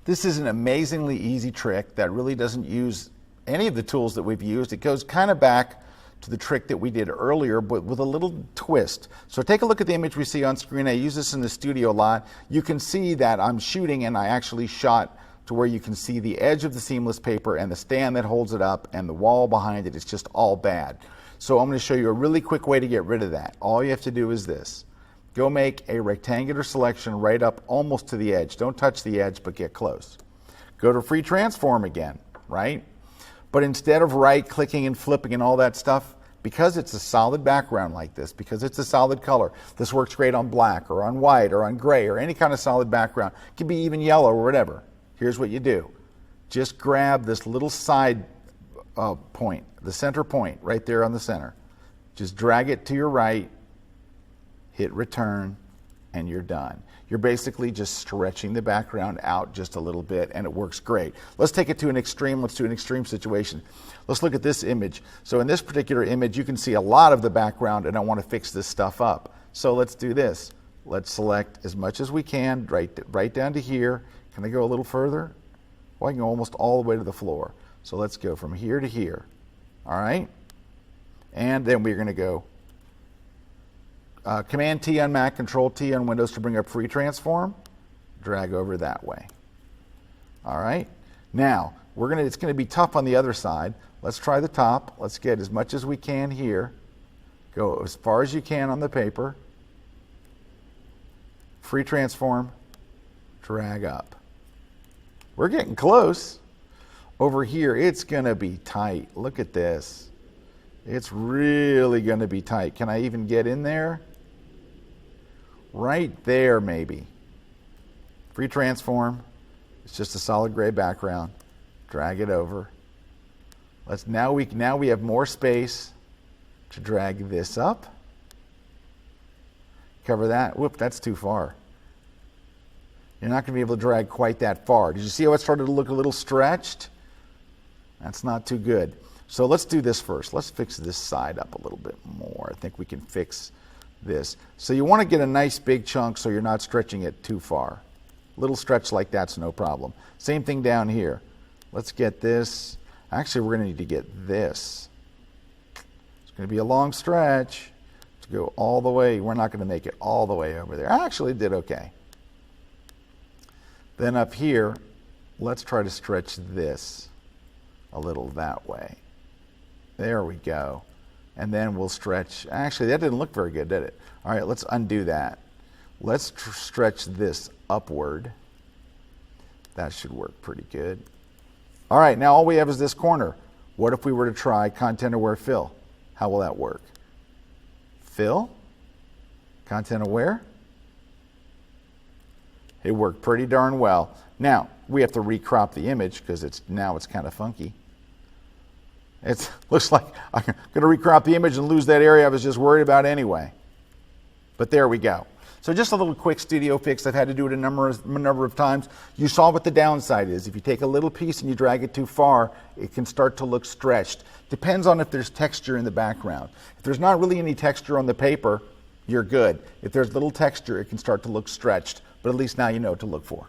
This is an amazingly easy trick that really doesn't use any of the tools that we've used. It goes kind of back to the trick that we did earlier, but with a little twist. So take a look at the image we see on screen. I use this in the studio a lot. You can see that I'm shooting, and I actually shot to where you can see the edge of the seamless paper and the stand that holds it up and the wall behind it. It's just all bad. So I'm going to show you a really quick way to get rid of that. All you have to do is this. Go make a rectangular selection right up almost to the edge. Don't touch the edge, but get close. Go to free transform again, right? But instead of right-clicking and flipping and all that stuff, because it's a solid background like this, because it's a solid color, this works great on black or on white or on gray or any kind of solid background. It can be even yellow or whatever. Here's what you do. Just grab this little side point, the center point right there on the center. Just drag it to your right, hit return, and you're done. You're basically just stretching the background out just a little bit, and it works great. Let's take it to an extreme. Let's do an extreme situation. Let's look at this image. So in this particular image, you can see a lot of the background, and I want to fix this stuff up. So let's do this. Let's select as much as we can, right down to here. Can I go a little further? Well, I can go almost all the way to the floor. So let's go from here to here. All right? And then we're going to go Command T on Mac, Control T on Windows to bring up free transform. Drag over that way. All right. Now it's going to be tough on the other side. Let's try the top. Let's get as much as we can here. Go as far as you can on the paper. Free transform. Drag up. We're getting close. Over here, it's going to be tight. Look at this. It's really going to be tight. Can I even get in there? Right there, maybe. Free transform. It's just a solid gray background. Drag it over. Now we have more space to drag this up. Cover that. Whoop, that's too far. You're not going to be able to drag quite that far. Did you see how it started to look a little stretched? That's not too good. So let's do this first. Let's fix this side up a little bit more. I think we can fix this. So you want to get a nice big chunk so you're not stretching it too far. A little stretch like that's no problem. Same thing down here. Let's get this. Actually, we're going to need to get this. It's going to be a long stretch to go all the way. We're not going to make it all the way over there. I actually did okay. Then up here, let's try to stretch this a little that way. There we go. And then we'll stretch. Actually, that didn't look very good, did it? All right, let's undo that. Let's stretch this upward. That should work pretty good. All right, now all we have is this corner. What if we were to try Content Aware Fill? How will that work? Fill? Content Aware? It worked pretty darn well. Now, we have to recrop the image because it's kind of funky. It looks like I'm going to recrop the image and lose that area I was just worried about anyway. But there we go. So just a little quick studio fix. I've had to do it a number of times. You saw what the downside is. If you take a little piece and you drag it too far, it can start to look stretched. Depends on if there's texture in the background. If there's not really any texture on the paper, you're good. If there's little texture, it can start to look stretched. But at least now you know what to look for.